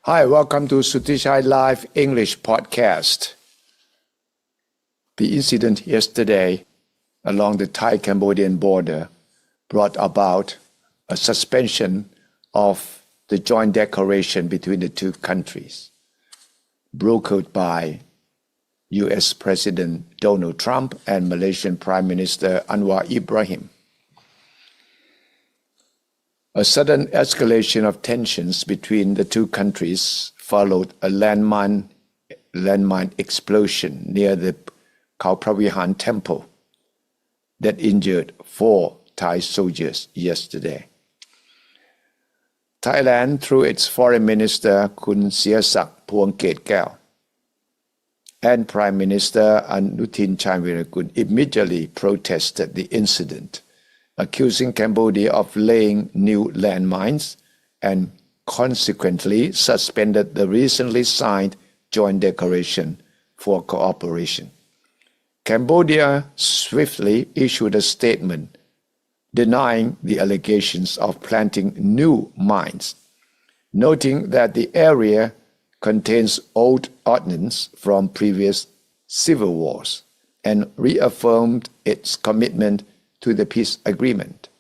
Hi, welcome to Suthichai Live English Podcast. The incident yesterday along the Thai-Cambodian border brought about a suspension of the joint declaration between the two countries, brokered by U.S. President Donald Trump and Malaysian Prime Minister Anwar Ibrahim. A sudden escalation of tensions between the two countries followed a landmine explosion near the Khao Pravihan temple that injured 4 Thai soldiers yesterday. Thailand, through its Foreign Minister Kun Siasak Phuongketkaew and Prime Minister Suthichai immediately protested the incident, accusing Cambodia of laying new landmines and consequently suspended the recently signed joint declaration for cooperation. Cambodia swiftly issued a statement denying the allegations of planting new mines, noting that the area contains old ordnance from previous civil wars and reaffirmed its commitment to the peace agreement.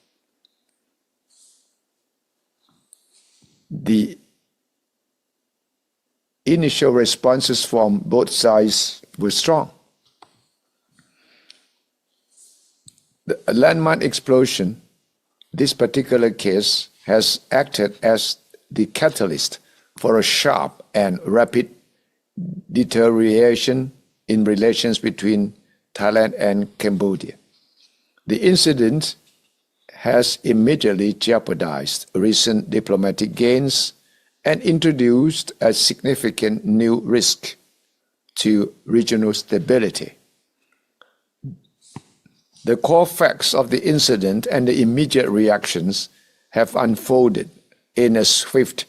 The initial responses from both sides were strong. The landmine explosion, this particular case, has acted as the catalyst for a sharp and rapid deterioration in relations between Thailand and Cambodia. The incident has immediately jeopardized recent diplomatic gains and introduced a significant new risk to regional stability. The core facts of the incident and the immediate reactions have unfolded in a swift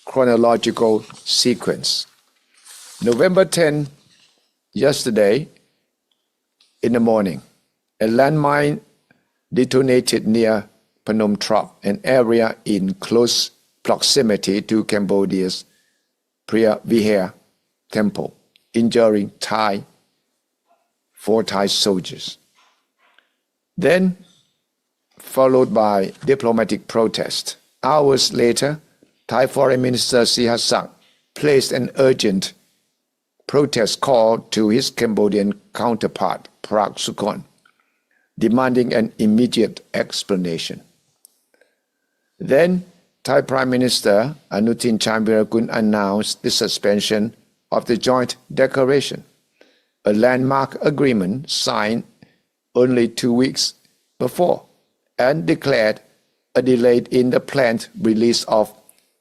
chronological sequence. November 10, yesterday in the morning, a landmine detonated near Phnom Thop, an area in close proximity to Cambodia's Phra Vihear temple, injuring 4 Thai soldiers. Then, followed by diplomatic protest. Hours later, Thai Foreign Minister Sihasak placed an urgent protest call to his Cambodian counterpart, Prak Sokhonn, demanding an immediate explanation. Then, Thai Prime Minister Suthichai announced the suspension of the joint declaration, a landmark agreement signed only 2 weeks before, and declared a delay in the planned release of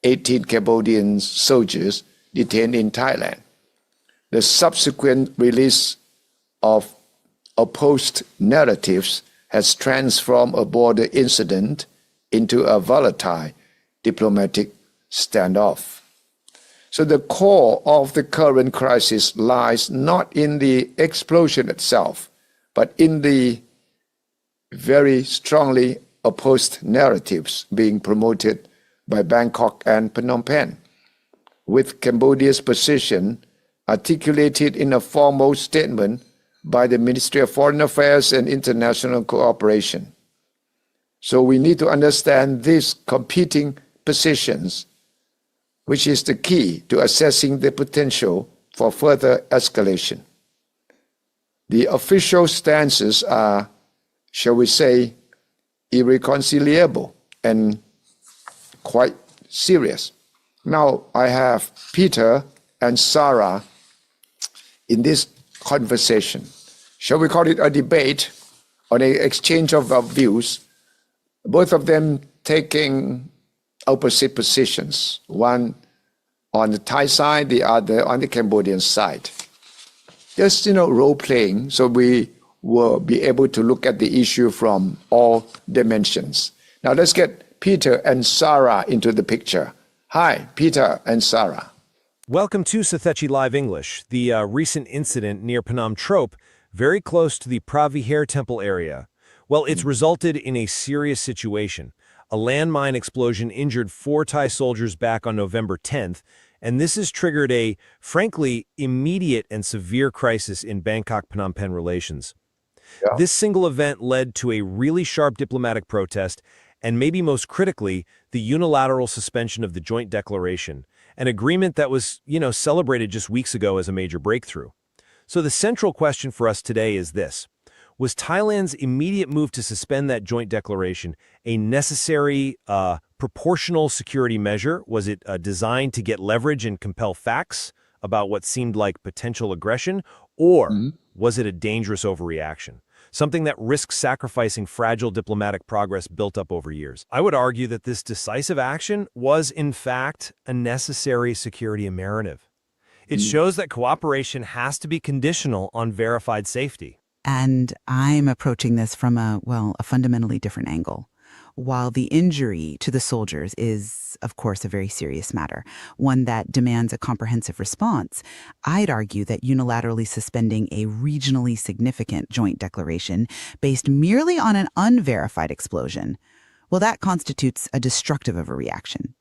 18 Cambodian soldiers detained in Thailand. The subsequent release of opposed narratives has transformed a border incident into a volatile diplomatic standoff. So the core of the current crisis lies not in the explosion itself, but in the very strongly opposed narratives being promoted by Bangkok and Phnom Penh, with Cambodia's position articulated in a formal statement by the Ministry of Foreign Affairs and International Cooperation. So we need to understand these competing positions, which is the key to assessing the potential for further escalation. The official stances are, shall we say, irreconcilable and quite serious. Now I have Peter and Sarah in this conversation. Shall we call it a debate or an exchange of views? Both of them taking opposite positions, one on the Thai side, the other on the Cambodian side. Just, role playing, so we will be able to look at the issue from all dimensions. Now let's get Peter and Sarah into the picture. Hi, Peter and Sarah. Welcome to Suthichai Live English. The recent incident near Phnom Thop, very close to the Phra Vihear temple area. Well, it's resulted in a serious situation. A landmine explosion injured 4 Thai soldiers back on November 10th, And this has triggered a, frankly, immediate and severe crisis in Bangkok-Phnom Penh relations. Yeah. This single event led to a really sharp diplomatic protest, and maybe most critically, the unilateral suspension of the joint declaration, an agreement that was, celebrated just weeks ago as a major breakthrough. So the central question for us today is this. Was Thailand's immediate move to suspend that joint declaration a necessary, proportional security measure? Was it designed to get leverage and compel facts about what seemed like potential aggression? Or was it a dangerous overreaction? Something that risks sacrificing fragile diplomatic progress built up over years. I would argue that this decisive action was, in fact, a necessary security imperative. It shows that cooperation has to be conditional on verified safety. And I'm approaching this from a fundamentally different angle. While the injury to the soldiers is, of course, a very serious matter, one that demands a comprehensive response, I'd argue that unilaterally suspending a regionally significant joint declaration based merely on an unverified explosion, well, that constitutes a destructive overreaction.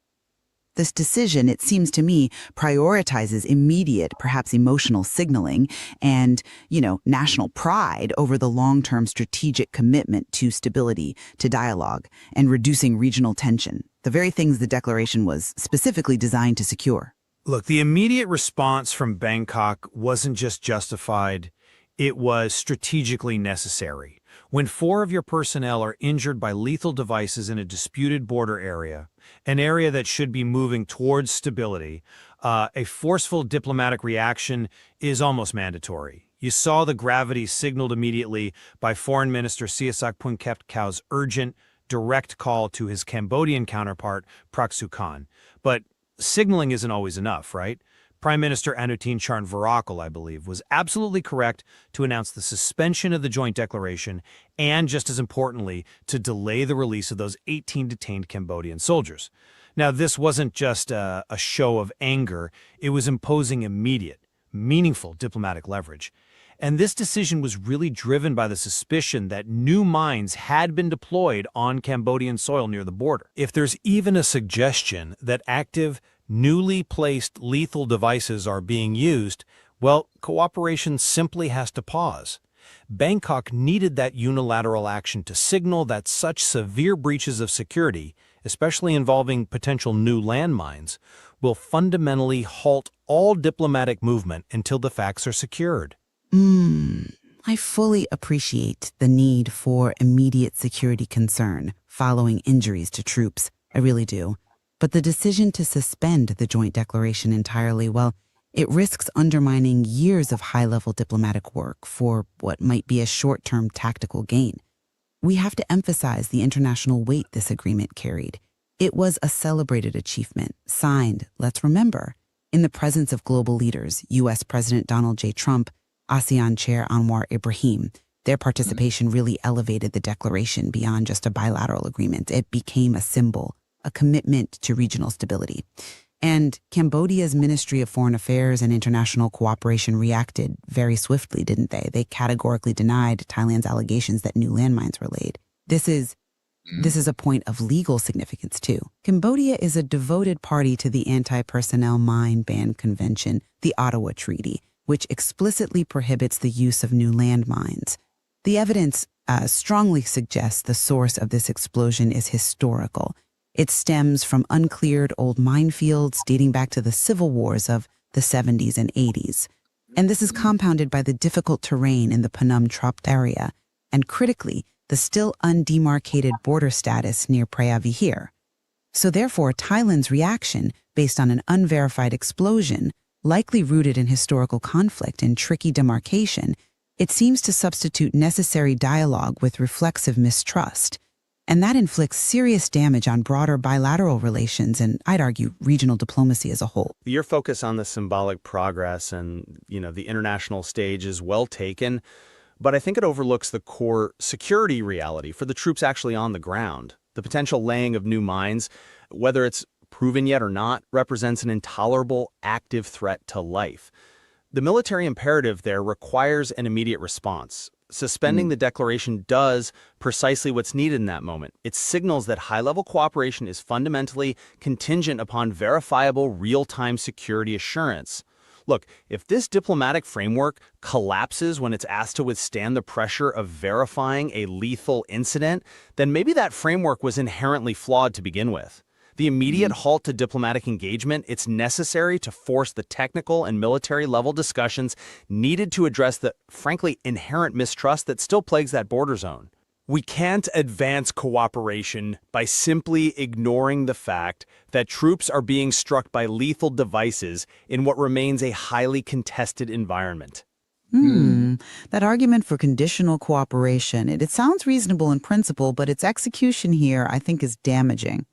This decision, it seems to me, prioritizes immediate, perhaps emotional signaling and, national pride over the long-term strategic commitment to stability, to dialogue, and reducing regional tension, the very things the declaration was specifically designed to secure. Look, the immediate response from Bangkok wasn't just justified, it was strategically necessary. When 4 of your personnel are injured by lethal devices in a disputed border area, an area that should be moving towards stability, a forceful diplomatic reaction is almost mandatory. You saw the gravity signaled immediately by Foreign Minister Sihasak Phuangketkao's urgent, direct call to his Cambodian counterpart, Prak Sukhan. But signaling isn't always enough, right? Prime Minister Anutin Charnvirakul, I believe, was absolutely correct to announce the suspension of the joint declaration and, just as importantly, to delay the release of those 18 detained Cambodian soldiers. Now, this wasn't just a show of anger. It was imposing immediate, meaningful diplomatic leverage. And this decision was really driven by the suspicion that new mines had been deployed on Cambodian soil near the border. If there's even a suggestion that active, newly placed lethal devices are being used, well, cooperation simply has to pause. Bangkok needed that unilateral action to signal that such severe breaches of security, especially involving potential new landmines, will fundamentally halt all diplomatic movement until the facts are secured. I fully appreciate the need for immediate security concern following injuries to troops. I really do. But the decision to suspend the joint declaration entirely, well, it risks undermining years of high-level diplomatic work for what might be a short-term tactical gain. We have to emphasize the international weight this agreement carried. It was a celebrated achievement, signed, let's remember, in the presence of global leaders, U.S. President Donald J. Trump, ASEAN Chair Anwar Ibrahim. Their participation really elevated the declaration beyond just a bilateral agreement. It became a symbol, a commitment to regional stability. And Cambodia's Ministry of Foreign Affairs and International Cooperation reacted very swiftly, didn't they? They categorically denied Thailand's allegations that new landmines were laid. This is a point of legal significance, too. Cambodia is a devoted party to the Anti-Personnel Mine Ban Convention, the Ottawa Treaty, which explicitly prohibits the use of new landmines. The evidence strongly suggests the source of this explosion is historical. It stems from uncleared old minefields dating back to the civil wars of the 70s and 80s. And this is compounded by the difficult terrain in the Phnom Trop area, and critically, the still undemarcated border status near Preah Vihear. So therefore, Thailand's reaction, based on an unverified explosion, likely rooted in historical conflict and tricky demarcation, it seems to substitute necessary dialogue with reflexive mistrust. And that inflicts serious damage on broader bilateral relations and, I'd argue, regional diplomacy as a whole. Your focus on the symbolic progress and, the international stage is well taken, but I think it overlooks the core security reality for the troops actually on the ground. The potential laying of new mines, whether it's proven yet or not, represents an intolerable active threat to life. The military imperative there requires an immediate response, Suspending the declaration does precisely what's needed in that moment. It signals that high-level cooperation is fundamentally contingent upon verifiable real-time security assurance. Look, if this diplomatic framework collapses when it's asked to withstand the pressure of verifying a lethal incident, then maybe that framework was inherently flawed to begin with. The immediate halt to diplomatic engagement, it's necessary to force the technical and military level discussions needed to address the, frankly, inherent mistrust that still plagues that border zone. We can't advance cooperation by simply ignoring the fact that troops are being struck by lethal devices in what remains a highly contested environment. That argument for conditional cooperation, it sounds reasonable in principle, but its execution here, I think, is damaging.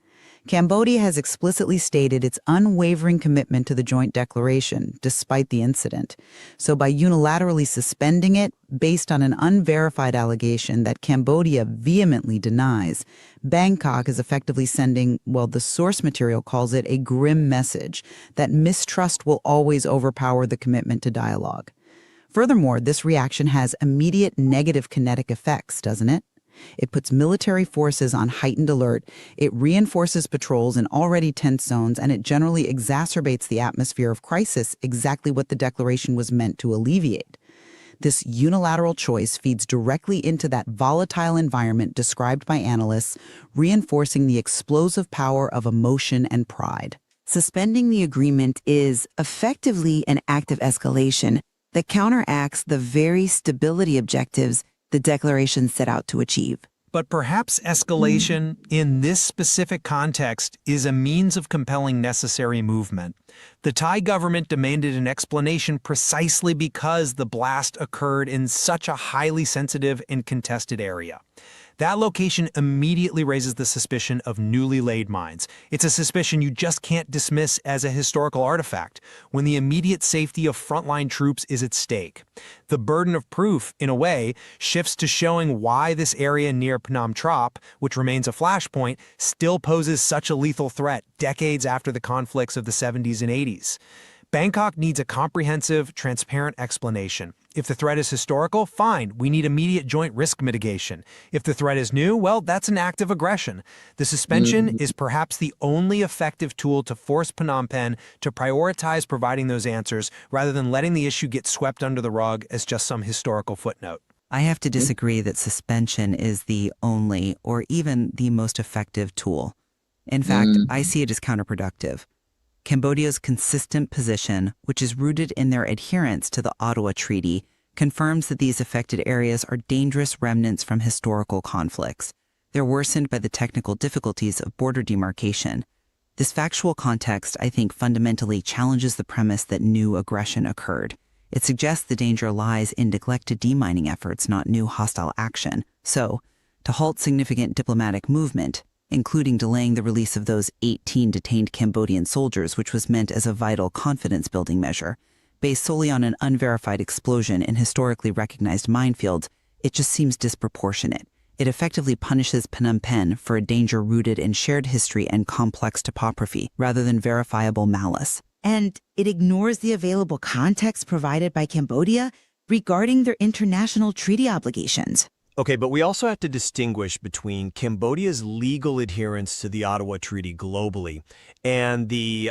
Cambodia has explicitly stated its unwavering commitment to the joint declaration, despite the incident. So by unilaterally suspending it, based on an unverified allegation that Cambodia vehemently denies, Bangkok is effectively sending, well, the source material calls it a grim message that mistrust will always overpower the commitment to dialogue. Furthermore, this reaction has immediate negative kinetic effects, doesn't it? It puts military forces on heightened alert, it reinforces patrols in already tense zones, and it generally exacerbates the atmosphere of crisis, exactly what the declaration was meant to alleviate. This unilateral choice feeds directly into that volatile environment described by analysts, reinforcing the explosive power of emotion and pride. Suspending the agreement is effectively an act of escalation that counteracts the very stability objectives the declaration set out to achieve. But perhaps escalation in this specific context is a means of compelling necessary movement. The Thai government demanded an explanation precisely because the blast occurred in such a highly sensitive and contested area. That location immediately raises the suspicion of newly laid mines. It's a suspicion you just can't dismiss as a historical artifact when the immediate safety of frontline troops is at stake. The burden of proof, in a way, shifts to showing why this area near Phnom Trop, which remains a flashpoint, still poses such a lethal threat decades after the conflicts of the 70s and 80s. Bangkok needs a comprehensive, transparent explanation. If the threat is historical, fine, we need immediate joint risk mitigation. If the threat is new, well, that's an act of aggression. The suspension is perhaps the only effective tool to force Phnom Penh to prioritize providing those answers rather than letting the issue get swept under the rug as just some historical footnote. I have to disagree that suspension is the only or even the most effective tool. In fact, I see it as counterproductive. Cambodia's consistent position, which is rooted in their adherence to the Ottawa Treaty, confirms that these affected areas are dangerous remnants from historical conflicts. They're worsened by the technical difficulties of border demarcation. This factual context, I think, fundamentally challenges the premise that new aggression occurred. It suggests the danger lies in neglected demining efforts, not new hostile action. So, to halt significant diplomatic movement, including delaying the release of those 18 detained Cambodian soldiers, which was meant as a vital confidence-building measure, based solely on an unverified explosion in historically recognized minefields, it just seems disproportionate. It effectively punishes Phnom Penh for a danger rooted in shared history and complex topography, rather than verifiable malice. And it ignores the available context provided by Cambodia regarding their international treaty obligations. Okay, but we also have to distinguish between Cambodia's legal adherence to the Ottawa Treaty globally and the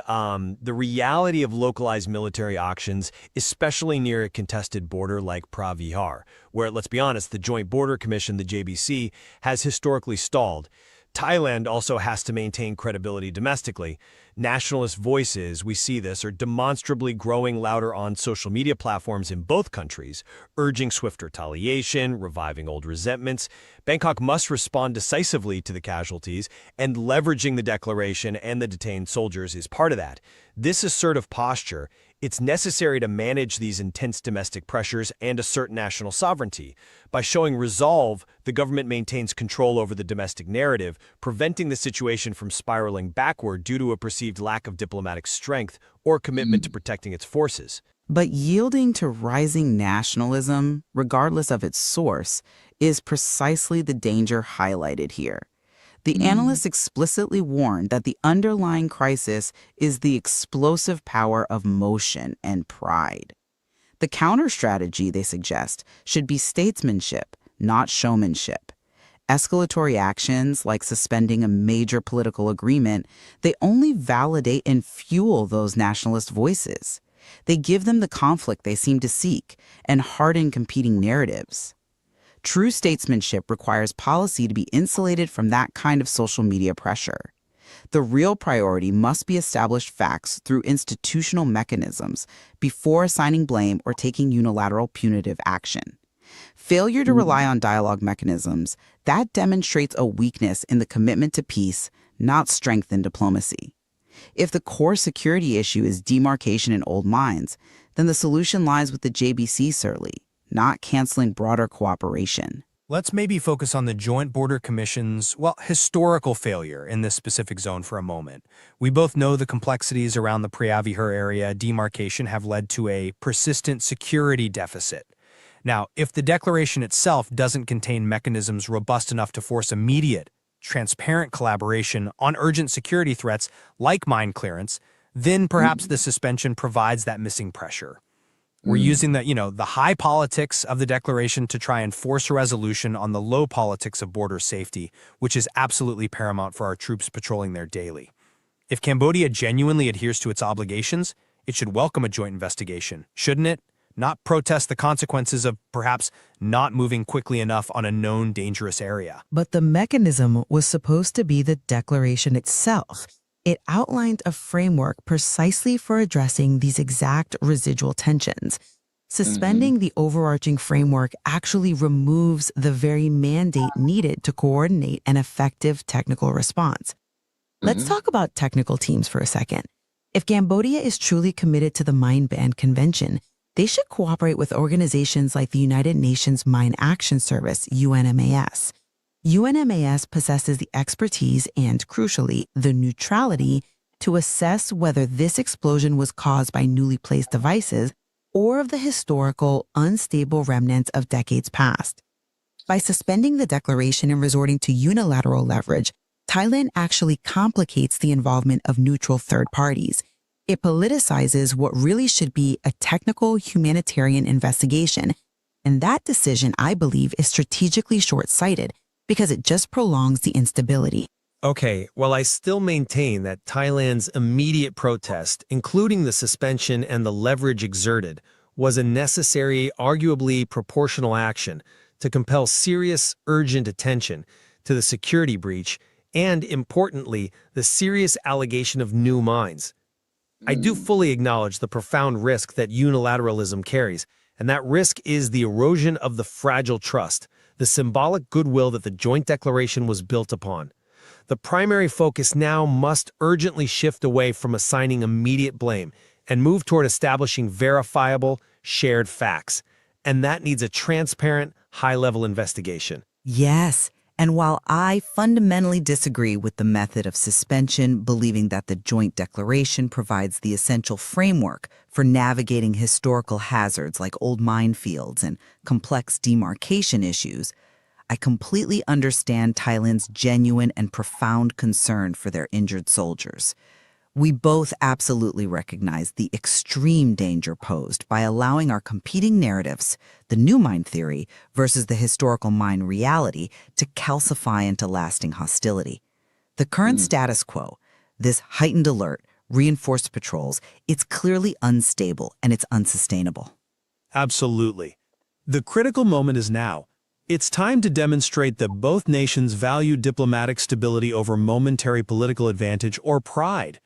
reality of localized military actions, especially near a contested border like Pravihar, where, let's be honest, the Joint Border Commission, the JBC, has historically stalled. Thailand also has to maintain credibility domestically. Nationalist voices, we see this, are demonstrably growing louder on social media platforms in both countries, urging swift retaliation, reviving old resentments. Bangkok must respond decisively to the casualties, and leveraging the declaration and the detained soldiers is part of that. This assertive posture, it's necessary to manage these intense domestic pressures and assert national sovereignty. By showing resolve, the government maintains control over the domestic narrative, preventing the situation from spiraling backward due to a perceived lack of diplomatic strength or commitment to protecting its forces. But yielding to rising nationalism, regardless of its source, is precisely the danger highlighted here. The analysts explicitly warned that the underlying crisis is the explosive power of motion and pride. The counter strategy, they suggest, should be statesmanship, not showmanship. Escalatory actions, like suspending a major political agreement, they only validate and fuel those nationalist voices. They give them the conflict they seem to seek and harden competing narratives. True statesmanship requires policy to be insulated from that kind of social media pressure. The real priority must be established facts through institutional mechanisms before assigning blame or taking unilateral punitive action. Failure to rely on dialogue mechanisms, that demonstrates a weakness in the commitment to peace, not strength in diplomacy. If the core security issue is demarcation in old mines, then the solution lies with the JBC, Surly, not canceling broader cooperation. Let's maybe focus on the Joint Border Commission's, historical failure in this specific zone for a moment. We both know the complexities around the Preavihar area demarcation have led to a persistent security deficit. Now, if the declaration itself doesn't contain mechanisms robust enough to force immediate, transparent collaboration on urgent security threats like mine clearance, then perhaps the suspension provides that missing pressure. We're using the high politics of the declaration to try and force a resolution on the low politics of border safety, which is absolutely paramount for our troops patrolling there daily. If Cambodia genuinely adheres to its obligations, it should welcome a joint investigation, shouldn't it? Not protest the consequences of perhaps not moving quickly enough on a known dangerous area. But the mechanism was supposed to be the declaration itself. It outlined a framework precisely for addressing these exact residual tensions. Suspending the overarching framework actually removes the very mandate needed to coordinate an effective technical response. Let's talk about technical teams for a second. If Cambodia is truly committed to the Mine Ban Convention, they should cooperate with organizations like the United Nations Mine Action Service, UNMAS. UNMAS possesses the expertise and, crucially, the neutrality to assess whether this explosion was caused by newly placed devices or of the historical, unstable remnants of decades past. By suspending the declaration and resorting to unilateral leverage, Thailand actually complicates the involvement of neutral third parties. It politicizes what really should be a technical humanitarian investigation. And that decision, I believe, is strategically short-sighted because it just prolongs the instability. Okay, well, I still maintain that Thailand's immediate protest, including the suspension and the leverage exerted, was a necessary, arguably proportional action to compel serious, urgent attention to the security breach and, importantly, the serious allegation of new mines. I do fully acknowledge the profound risk that unilateralism carries, and that risk is the erosion of the fragile trust, the symbolic goodwill that the joint declaration was built upon. The primary focus now must urgently shift away from assigning immediate blame and move toward establishing verifiable, shared facts. And that needs a transparent, high-level investigation. Yes, and while I fundamentally disagree with the method of suspension, believing that the joint declaration provides the essential framework for navigating historical hazards like old minefields and complex demarcation issues, I completely understand Thailand's genuine and profound concern for their injured soldiers. We both absolutely recognize the extreme danger posed by allowing our competing narratives, the new mine theory versus the historical mine reality, to calcify into lasting hostility. The current status quo, this heightened alert, reinforced patrols, it's clearly unstable and it's unsustainable. Absolutely. The critical moment is now. It's time to demonstrate that both nations value diplomatic stability over momentary political advantage or pride.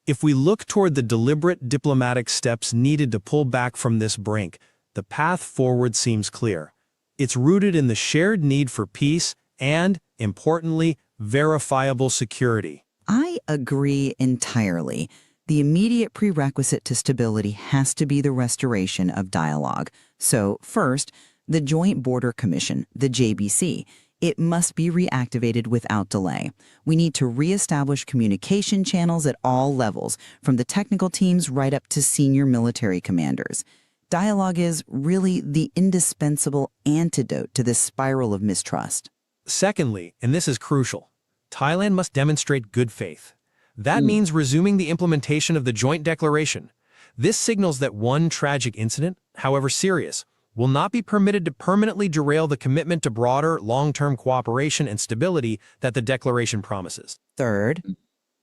If we look toward the deliberate diplomatic steps needed to pull back from this brink, the path forward seems clear. It's rooted in the shared need for peace and, importantly, verifiable security. I agree entirely. The immediate prerequisite to stability has to be the restoration of dialogue. So, first, the Joint Border Commission, the JBC, it must be reactivated without delay. We need to reestablish communication channels at all levels, from the technical teams right up to senior military commanders. Dialogue is really the indispensable antidote to this spiral of mistrust. Secondly, and this is crucial, Thailand must demonstrate good faith. That means resuming the implementation of the joint declaration. This signals that one tragic incident however serious, will not be permitted to permanently derail the commitment to broader, long-term cooperation and stability that the declaration promises. Third,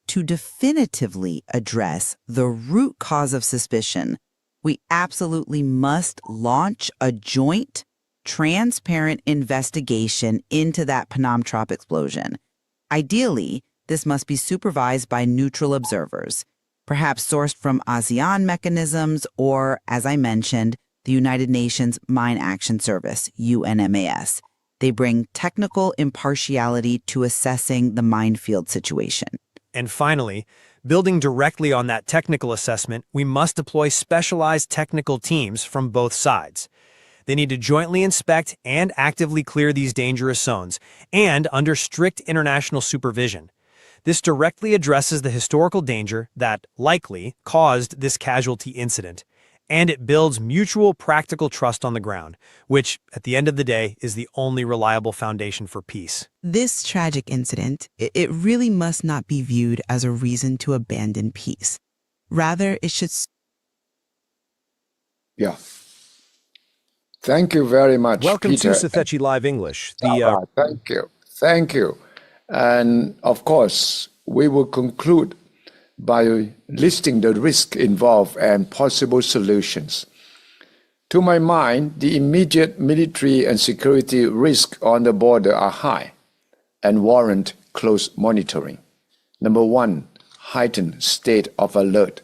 to definitively address the root cause of suspicion, we absolutely must launch a joint, transparent investigation into that Phnom Trop explosion. Ideally, this must be supervised by neutral observers, perhaps sourced from ASEAN mechanisms or, as I mentioned, the United Nations Mine Action Service, UNMAS. They bring technical impartiality to assessing the minefield situation. And finally, building directly on that technical assessment, we must deploy specialized technical teams from both sides. They need to jointly inspect and actively clear these dangerous zones, and under strict international supervision. This directly addresses the historical danger that, likely, caused this casualty incident, and it builds mutual practical trust on the ground, which, at the end of the day, is the only reliable foundation for peace. This tragic incident, it really must not be viewed as a reason to abandon peace. Rather, it should... Yeah. Thank you very much, Welcome Peter. to Suthichai Live English. Thank you. Thank you. And of course, we will conclude by listing the risk involved and possible solutions. To my mind, the immediate military and security risk on the border are high and warrant close monitoring. Number one, heightened state of alert.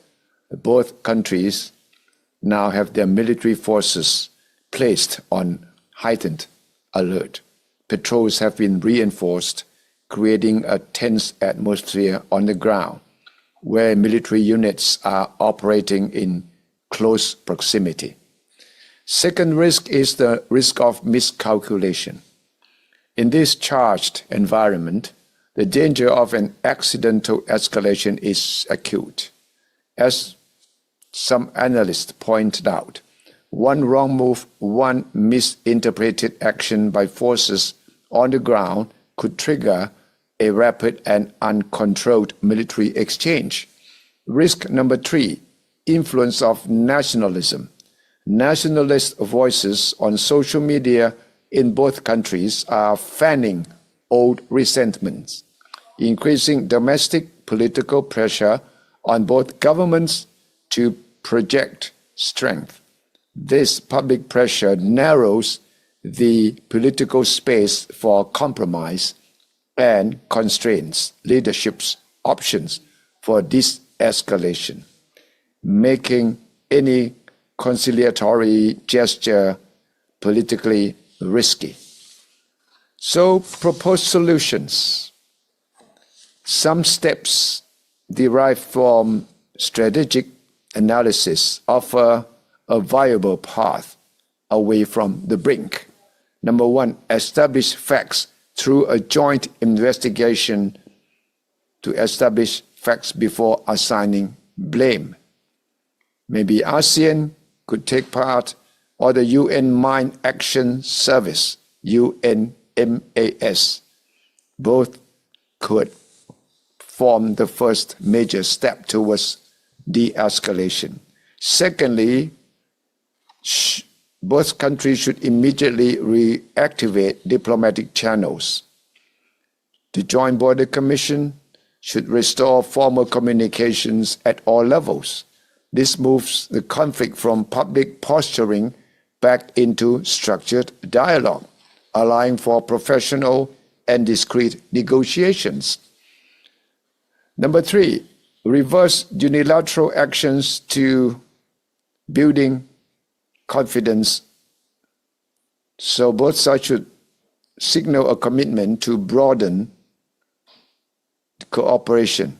Both countries now have their military forces placed on heightened alert. Patrols have been reinforced, creating a tense atmosphere on the ground, where military units are operating in close proximity. Second risk is the risk of miscalculation. In this charged environment, the danger of an accidental escalation is acute. As some analysts pointed out, one wrong move, one misinterpreted action by forces on the ground could trigger a rapid and uncontrolled military exchange. Risk number three, influence of nationalism. Nationalist voices on social media in both countries are fanning old resentments, increasing domestic political pressure on both governments to project strength. This public pressure narrows the political space for compromise and constrains leadership's options for de-escalation, making any conciliatory gesture politically risky. So, proposed solutions. Some steps derived from strategic analysis offer a viable path away from the brink. Number one, establish facts through a joint investigation to establish facts before assigning blame. Maybe ASEAN could take part, or the UN Mine Action Service, UNMAS. Both could form the first major step towards de-escalation. Secondly, both countries should immediately reactivate diplomatic channels. The Joint Border Commission should restore formal communications at all levels. This moves the conflict from public posturing back into structured dialogue, allowing for professional and discreet negotiations. Number three, reverse unilateral actions to building confidence. So both sides should signal a commitment to broaden cooperation,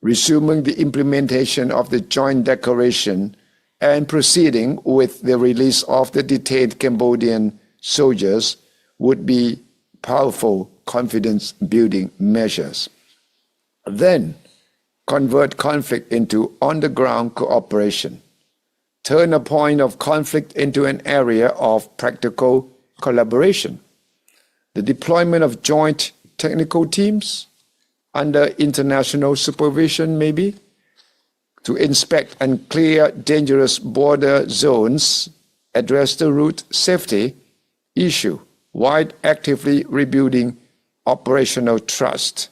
resuming the implementation of the joint declaration and proceeding with the release of the detained Cambodian soldiers would be powerful confidence-building measures. Then, convert conflict into on-the-ground cooperation. Turn a point of conflict into an area of practical collaboration. The deployment of joint technical teams under international supervision, maybe, to inspect and clear dangerous border zones, address the route safety issue while actively rebuilding operational trust.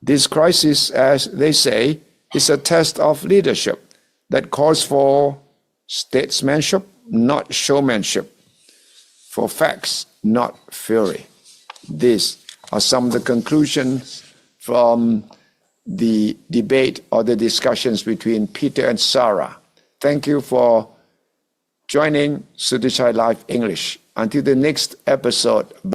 This crisis, as they say, is a test of leadership that calls for statesmanship, not showmanship, for facts, not fury. These are some of the conclusions from the debate or the discussions between Peter and Sarah. Thank you for joining Suthichai Live English. Until the next episode.